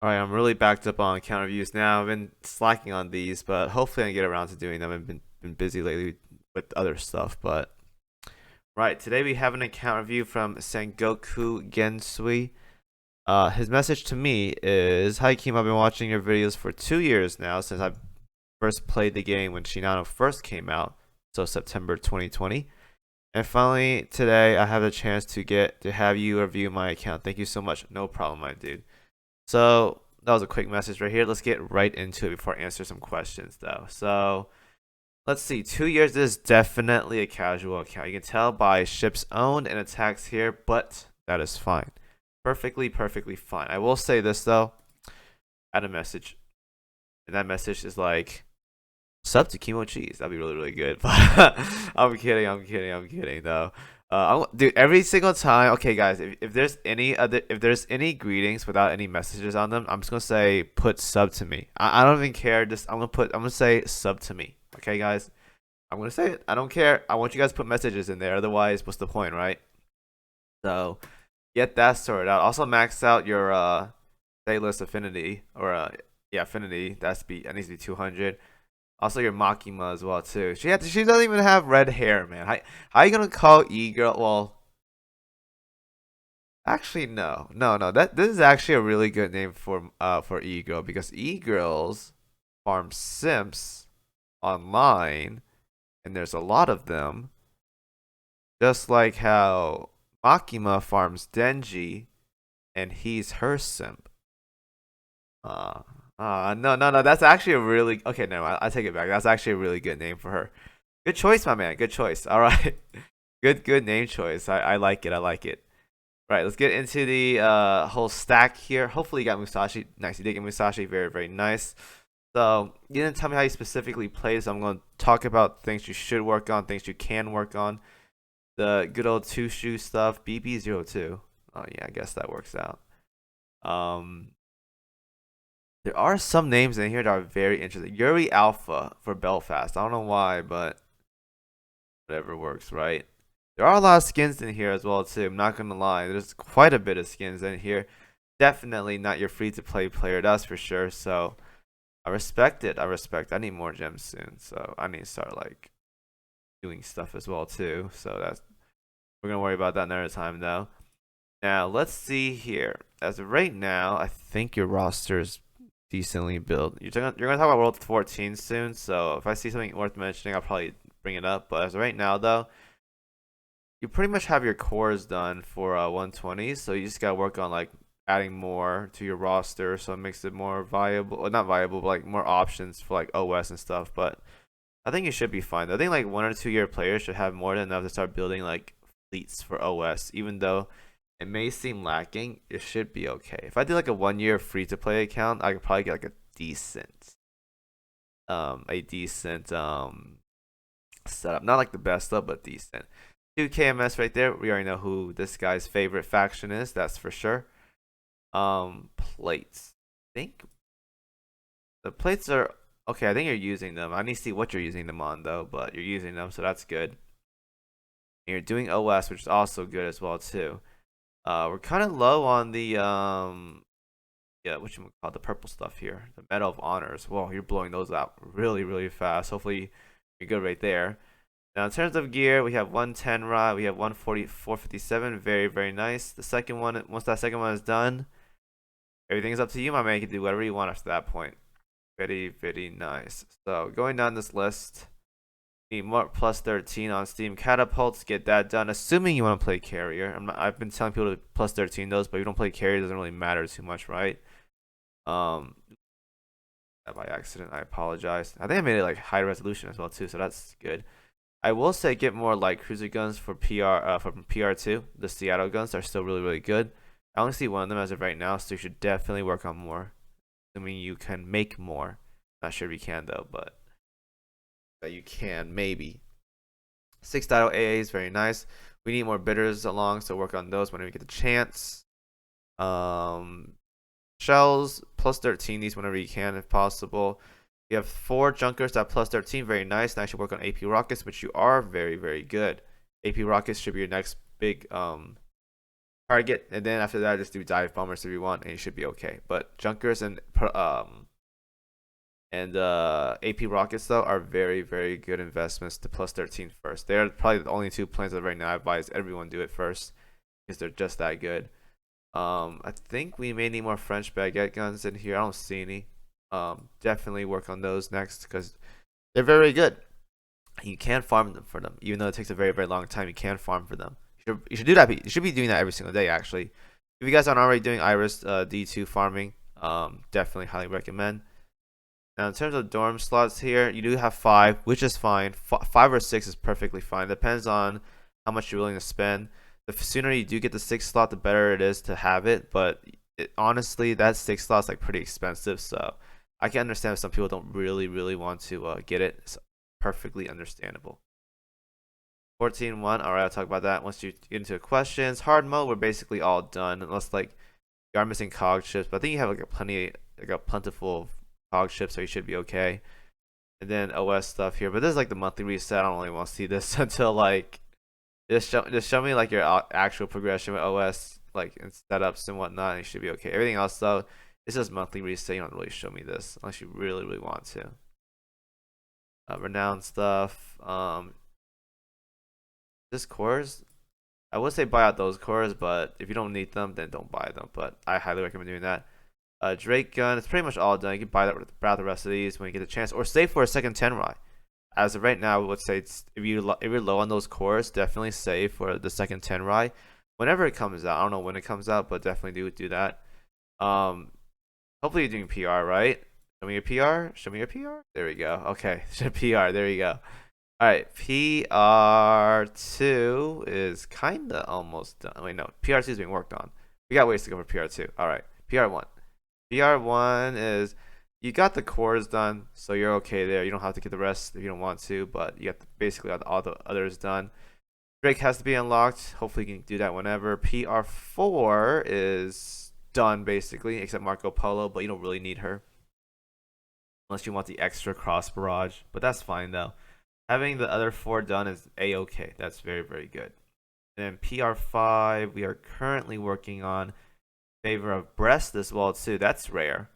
Alright, I'm really backed up on account reviews now. I've been slacking on these, but hopefully I can get around to doing them. I've been busy lately with other stuff, but right, today we have an account review from SengokuGensui. His message to me is, "Hi Kim, I've been watching your videos for 2 years now since I first played the game when Shinano first came out, so September 2020. And finally today I have the chance to have you review my account. Thank you so much. No problem, my dude." So that was a quick message right here. Let's get right into it before I answer some questions though. So let's see. 2 years is definitely a casual account. You can tell by ships owned and attacks here, but that is fine. Perfectly fine. I will say this though. Add a message. And that message is like, sub to KimoCheese. That'd be really good. But I'm kidding though. Dude, every single time. Okay, guys, if there's any greetings without any messages on them, I'm just gonna say put sub to me. I don't even care. Just I'm gonna say sub to me. Okay, guys, I'm gonna say it. I don't care. I want you guys to put messages in there. Otherwise, what's the point, right? So get that sorted out. Also, max out your playlist affinity or yeah, affinity. That needs to be 200. Also, your Makima as well too. She doesn't even have red hair, man. How you gonna call E girl? Well, actually no. This is actually a really good name for E girl because E girls farm simps online, and there's a lot of them. Just like how Makima farms Denji, and he's her simp. Uh, no. That's actually a really okay. No, I take it back. That's actually a really good name for her. Good choice, my man. Good choice. All right. Good name choice. I like it. I like it. Right, let's get into the whole stack here. Hopefully you got Musashi. Nice, you did get Musashi. Very nice. So you didn't tell me how you specifically play, so I'm going to talk about things you should work on, things you can work on. The good old two shoe stuff. BB02. Oh yeah, I guess that works out. Um, there are some names in here that are very interesting. Yuri Alpha for Belfast. I don't know why, but whatever works, right? There are a lot of skins in here as well too. I'm not gonna lie. There's quite a bit of skins in here. Definitely not your free to play player, that's for sure. So I respect it. I need more gems soon. So I need to start like doing stuff as well too. So that's we're gonna worry about that another time though. Now let's see here. As of right now, I think your roster is decently built. You're gonna talk about World 14 soon. So if I see something worth mentioning, I'll probably bring it up. But as of right now though, you pretty much have your cores done for 120, so you just gotta work on like adding more to your roster, so it makes it more viable, well, not viable, but like more options for like OS and stuff. But I think you should be fine. I think like 1 or 2 year players should have more than enough to start building like fleets for OS, even though it may seem lacking. It should be okay. If I did like a 1 year free to play account, I could probably get like a decent setup. Not like the best though, but decent. 2 KMS right there. We already know who this guy's favorite faction is. That's for sure. Plates. I think the plates are okay. I think you're using them. I need to see what you're using them on though, but you're using them, so that's good. And you're doing OS, which is also good as well too. We're kind of low on the yeah, what you call the purple stuff here, the Medal of Honors. Well, you're blowing those out really fast. Hopefully, you're good right there. Now, in terms of gear, we have 110 rod, we have 140, 457. Very nice. The second one, once that second one is done, everything is up to you, my man. You can do whatever you want after that point. Very nice. So, going down this list, need more plus 13 on Steam catapults. Get that done. Assuming you want to play carrier. I've been telling people to plus 13 those, but if you don't play carrier, it doesn't really matter too much, right? Um, by accident, I apologize. I think I made it like high resolution as well too, so that's good. I will say get more like cruiser guns for from PR2. The Seattle guns are still really good. I only see one of them as of right now, so you should definitely work on more. Assuming you can make more. Not sure if you can though, but that you can maybe. 6 AA is very nice. We need more bidders along, so work on those whenever you get the chance. Shells plus 13 these whenever you can if possible. You have 4 junkers at plus 13, very nice. Now you should work on AP rockets, which you are very good. AP rockets should be your next big target, and then after that, just do dive bombers if you want, and you should be okay. But junkers and AP rockets though are very very good investments to plus 13 first. They're probably the only two planes that right now I advise everyone do it first because they're just that good. I think we may need more French baguette guns in here. I don't see any. Definitely work on those next because they're very good. You can farm them for them, even though it takes a very very long time. You can farm for them. You should do that. You should be doing that every single day actually. If you guys aren't already doing Iris D2 farming, definitely highly recommend. Now, in terms of dorm slots here, you do have 5, which is fine. 5 or 6 is perfectly fine. Depends on how much you're willing to spend. The sooner you do get the 6 slot, the better it is to have it. But honestly, that 6 slot is like pretty expensive, so I can understand if some people don't really want to get it. It's perfectly understandable. 14.1. All right, I'll talk about that once you get into questions. Hard mode, we're basically all done, unless like you are missing cog chips. But I think you have like a plentiful cog chips, so you should be okay. And then OS stuff here, but this is like the monthly reset. I don't really want to see this until like just show me like your actual progression with OS, like in setups and whatnot, and you should be okay. Everything else though, it's just monthly reset. You don't really show me this unless you really want to. Renowned stuff. This cores, I would say buy out those cores, but if you don't need them, then don't buy them. But I highly recommend doing that. Drake gun, it's pretty much all done. You can buy the rest of these when you get the chance, or save for a second Tenrai. As of right now, I would say if you're low on those cores, definitely save for the second Tenrai whenever it comes out. I don't know when it comes out, but definitely do that. Hopefully you're doing PR, right? Show me your PR. Show me your PR. There we go. Okay, PR. There you go. All right, PR2 is kind of almost done. Wait, no, PR2 is being worked on. We got ways to go for PR2. All right, PR1. PR1 is you got the cores done, so you're okay there. You don't have to get the rest if you don't want to, but you got basically all the others done. Drake has to be unlocked. Hopefully you can do that whenever. PR4 is done basically, except Marco Polo, but you don't really need her unless you want the extra cross barrage, but that's fine though. Having the other 4 done is a-okay. That's very very good. And then PR5 we are currently working on favor of Brest as well too. That's rare.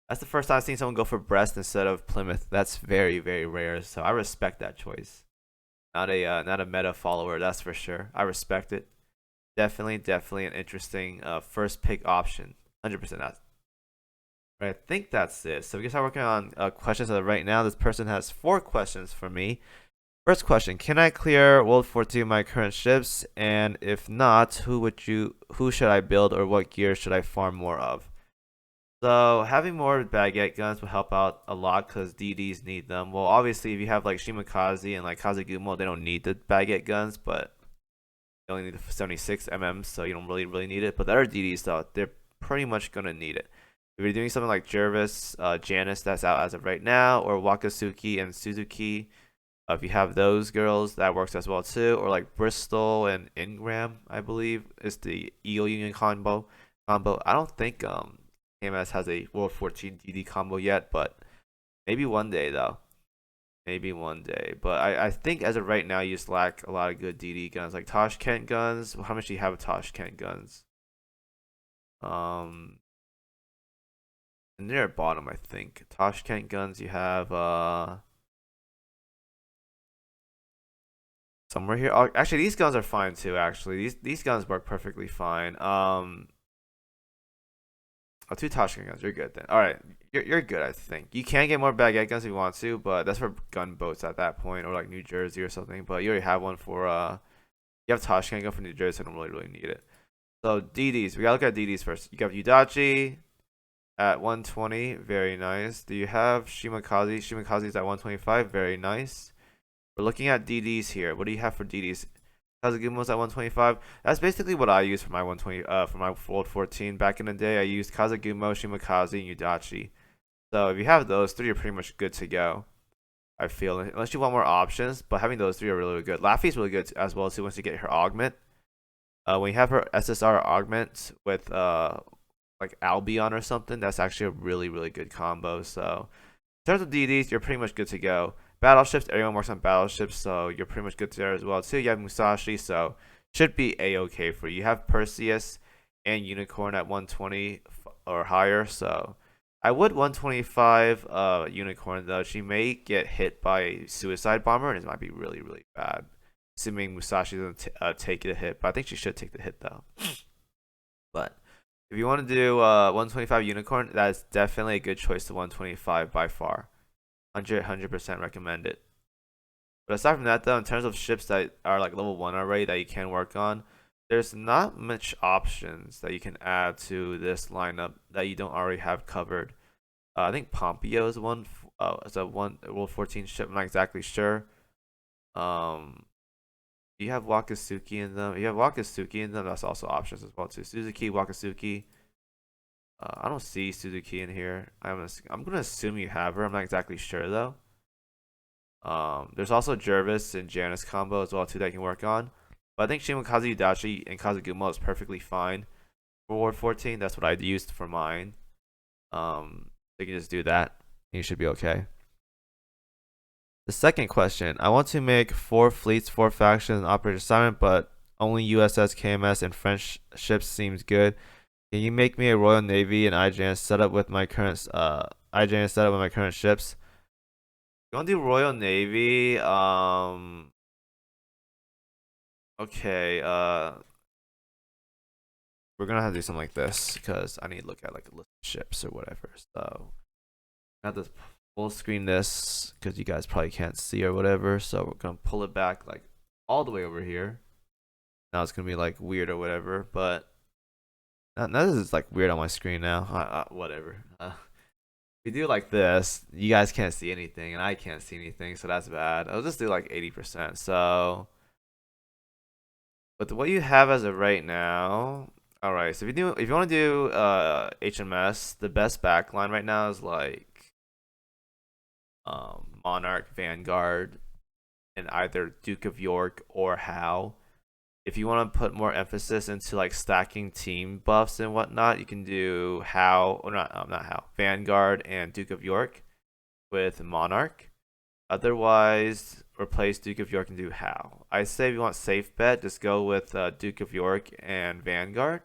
That's the first time I've seen someone go for Brest instead of Plymouth. That's very very rare. So I respect that choice. Not a meta follower, that's for sure. I respect it. Definitely an interesting first pick option. 100% that. Right, I think that's it. So we can start working on questions as of right now. This person has 4 questions for me. First question: can I clear World 14 with my current ships? And if not, who should I build, or what gear should I farm more of? So having more baguette guns will help out a lot because DDs need them. Well, obviously if you have like Shimakaze and like Kazagumo, they don't need the baguette guns, but they only need the 76 mm, so you don't really need it. But the other DDs though, they're pretty much gonna need it. If you're doing something like Jervis, Janice, that's out as of right now, or Wakasuki and Suzuki. If you have those girls, that works as well too. Or like Bristol and Ingram, I believe, is the EO Union combo. I don't think KMS has a World 14 DD combo yet, but maybe one day though. Maybe one day. But I think as of right now, you just lack a lot of good DD guns, like Tashkent guns. How much do you have of Tashkent guns? And they're at bottom, I think. Tashkent guns, you have somewhere here. Oh, actually, these guns are fine too. Actually, these guns work perfectly fine. Oh, 2 Tashkent guns. You're good then. All right, you're good. I think you can get more baguette guns if you want to, but that's for gunboats at that point, or like New Jersey or something. But you already have one for you have Tashkent gun for New Jersey. So I don't really need it. So DDs, we gotta look at DDs first. You got Udachi at 120, very nice. Do you have Shimakaze? Shimakaze's at 125, very nice. We're looking at DDs here. What do you have for DDs? Kazagumo's at 125. That's basically what I used for my 120 for my World 14 back in the day. I used Kazagumo, Shimakaze, and Udachi. So if you have those 3, you're pretty much good to go. I feel, unless you want more options, but having those 3 are really good. Laffy's really good as well too once you get her augment. When you have her SSR augment with like Albion or something, that's actually a really good combo. So in terms of DDs, you're pretty much good to go. Battleships, everyone works on battleships, so you're pretty much good there as well too. You have Musashi, so should be a-okay for you. You have Perseus, and Unicorn at 120 or higher. So I would 125 Unicorn though. She may get hit by a Suicide Bomber, and it might be really really bad. Assuming Musashi doesn't take a hit, but I think she should take the hit though. But if you want to do 125 Unicorn, that's definitely a good choice to 125 by far. 100% recommend it. But aside from that, though, in terms of ships that are like level 1 already that you can work on, there's not much options that you can add to this lineup that you don't already have covered. I think Pompeo is one. Is a one World 14 ship. I'm not exactly sure. You have Wakasuki in them. You have Wakasuki in them. That's also options as well too. Suzuki, Wakasuki. I don't see Suzuki in here. I'm gonna assume you have her. I'm not exactly sure though. There's also Jervis and Janice combo as well too that you can work on. But I think Shimokazu Yudachi and Kazugumo is perfectly fine for Ward 14. That's what I used for mine. You can just do that. You should be okay. The second question. I want to make 4 fleets, 4 factions, and operator assignment, but only USS, KMS, and French ships seems good. Can you make me a Royal Navy and IJN setup with my current ships? You want to do Royal Navy? Okay. We're gonna have to do something like this because I need to look at like a list of ships or whatever. So I have to full screen this because you guys probably can't see or whatever. So we're gonna pull it back like all the way over here. Now it's gonna be like weird or whatever, but now this is like weird on my screen now. Whatever. If you do like this, you guys can't see anything, and I can't see anything, so that's bad. I'll just do like 80%. So, but what you have as of right now, all right. So if you want to do HMS, the best backline right now is like Monarch, Vanguard, and either Duke of York or Howe. If you want to put more emphasis into like stacking team buffs and whatnot, you can do Howe or not Howe, Vanguard and Duke of York with Monarch. Otherwise, replace Duke of York and do Howe. I say if you want safe bet, just go with Duke of York and Vanguard.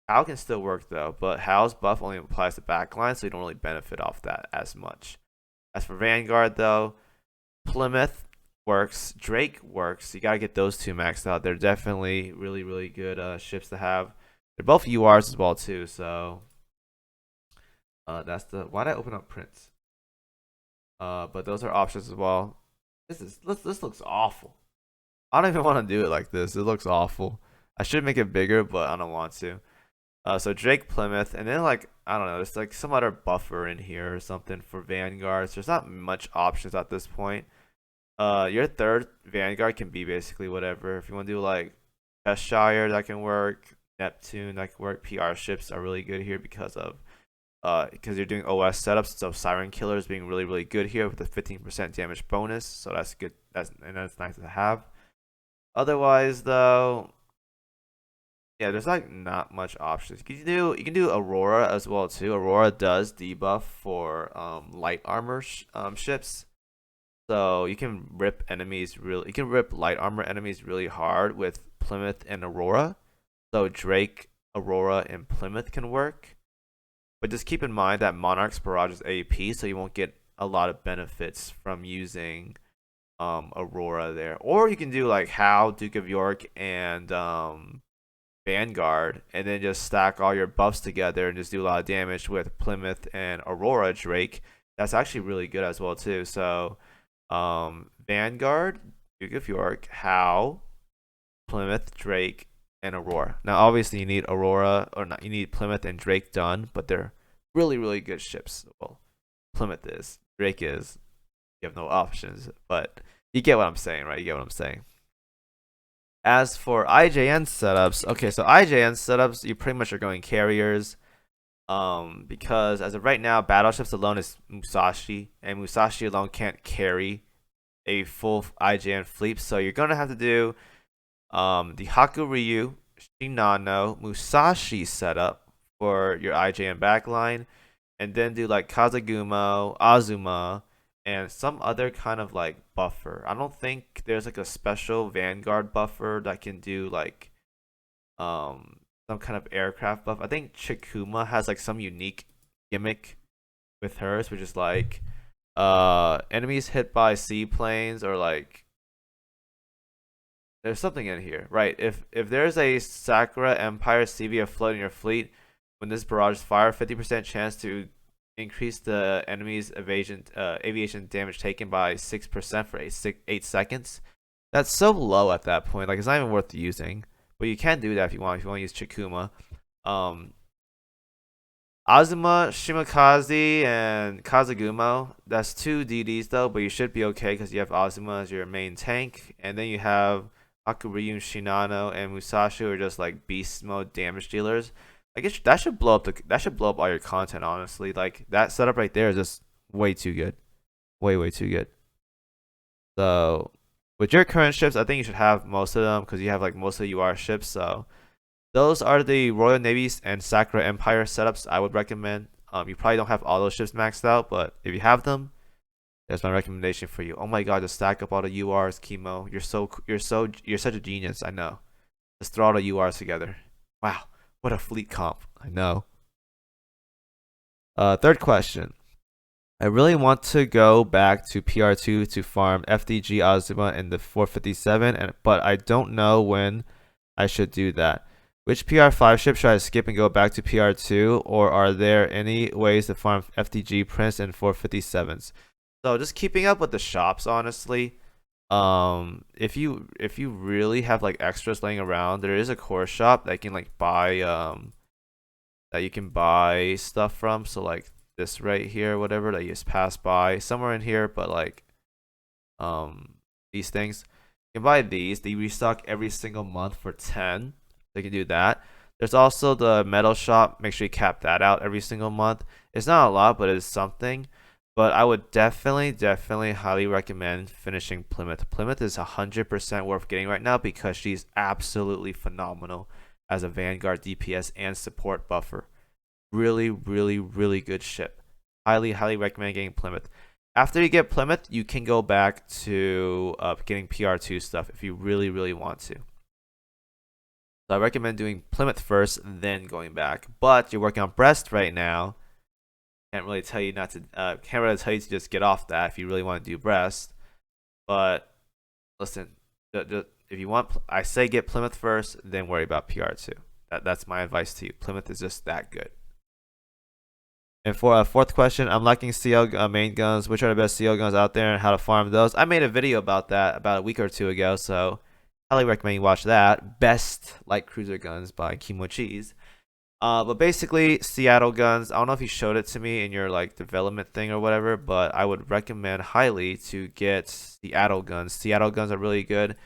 Howe can still work though, but Howe's buff only applies to backline, so you don't really benefit off that as much. As for Vanguard though, Plymouth works, Drake works. You gotta get those two maxed out. They're definitely really really good ships to have. They're both URs as well too, so that's the why did I open up Prince? But those are options as well. This looks awful. I don't even want to do it like this. It looks awful. I should make it bigger, but I don't want to. So Drake, Plymouth, and then like I don't know, there's like some other buffer in here or something for Vanguard. So there's not much options at this point. Your third Vanguard can be basically whatever. If you want to do like Cheshire, that can work. Neptune, that can work. PR ships are really good here because you're doing OS setups. So Siren Killer is being really really good here with a 15% damage bonus. So that's good. That's nice to have. Otherwise though, yeah, there's like not much options. You can do Aurora as well too. Aurora does debuff for light armor ships. So you can rip light armor enemies really hard with Plymouth and Aurora. So Drake, Aurora, and Plymouth can work. But just keep in mind that Monarch's Barrage is AP, so you won't get a lot of benefits from using Aurora there. Or you can do like Howe, Duke of York, and Vanguard, and then just stack all your buffs together and just do a lot of damage with Plymouth and Aurora Drake. That's actually really good as well too. So Vanguard, Duke of York, Howe, Plymouth, Drake, and Aurora. Now obviously you need Aurora or not, you need Plymouth and Drake done, but they're really really good ships. Well, Plymouth is, Drake is. You have no options, but you get what I'm saying, right? You get what I'm saying. As for IJN setups, okay, so IJN setups, you pretty much are going carriers. Because as of right now, battleships alone is Musashi, and Musashi alone can't carry a full IJN fleet. So you're gonna have to do the Hakuryu, Shinano, Musashi setup for your IJN backline, and then do like Kazagumo, Azuma, and some other kind of like buffer. I don't think there's like a special Vanguard buffer that can do like some kind of aircraft buff. I think Chikuma has like some unique gimmick with hers, which is like enemies hit by seaplanes or like there's something in here, right? If there's a Sakura Empire CV afloat in your fleet, when this barrage is fired, 50% chance to increase the enemy's aviation damage taken by 6% for 8 seconds. That's so low at that point. Like it's not even worth using. But you can do that if you want. If you want to use Chikuma, um, Azuma, Shimakaze, and Kazagumo. That's 2 DDs though, but you should be okay because you have Azuma as your main tank, and then you have Hakuryu, Shinano, and Musashi are just like beast mode damage dealers. I guess that should blow up all your content. Honestly, like that setup right there is just way too good, way too good. So with your current ships, I think you should have most of them because you have like most of the UR ships. So those are the Royal Navies and Sakura Empire setups I would recommend. You probably don't have all those ships maxed out, but if you have them, there's my recommendation for you. Oh my god, just stack up all the URs, Kimo. You're such a genius. I know. Just throw all the URs together. Wow, what a fleet comp. I know. Third question. I really want to go back to PR2 to farm FDG Azuma in the 457, but I don't know when I should do that. Which PR5 ship should I skip and go back to PR2, or are there any ways to farm FDG Prince in 457s? So just keeping up with the shops, honestly. If you really have like extras laying around, there is a core shop that can like buy that you can buy stuff from. So like this right here, whatever that you just pass by somewhere in here, but like these things, you can buy these. They restock every single month for 10. They can do that. There's also the metal shop. Make sure you cap that out every single month. It's not a lot, but it's something. But I would definitely highly recommend finishing Plymouth. Plymouth is 100% worth getting right now because she's absolutely phenomenal as a Vanguard DPS and support buffer. Really good ship. Highly recommend getting Plymouth. After you get Plymouth, you can go back to getting PR2 stuff if you really want to. So I recommend doing Plymouth first, then going back. But you're working on Brest right now. Can't really tell you to just get off that if you really want to do Brest. But listen, if you want, I say get Plymouth first, then worry about PR2. That's my advice to you. Plymouth is just that good. And for a fourth question, I'm liking CL main guns. Which are the best CL guns out there and how to farm those? I made a video about that about a week or two ago, so highly recommend you watch that. Best light cruiser guns by KimoCheese. But basically, Seattle guns. I don't know if you showed it to me in your like development thing or whatever, but I would recommend highly to get Seattle guns. Seattle guns are really good.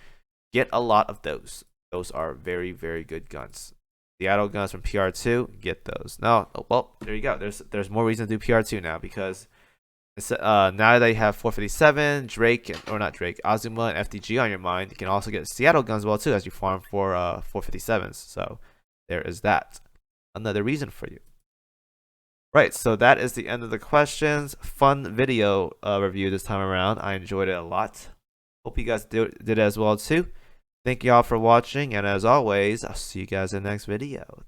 Get a lot of those. Those are very good guns. Seattle guns from PR2, get those. No, oh, well, there you go. There's more reason to do PR2 now because now that you have 457, Drake, or not Drake, Azuma and FDG on your mind, you can also get Seattle guns as well too as you farm for 457s. So there is that. Another reason for you. Right, so that is the end of the questions. Fun video review this time around. I enjoyed it a lot. Hope you guys did as well too. Thank you all for watching, and as always, I'll see you guys in the next video.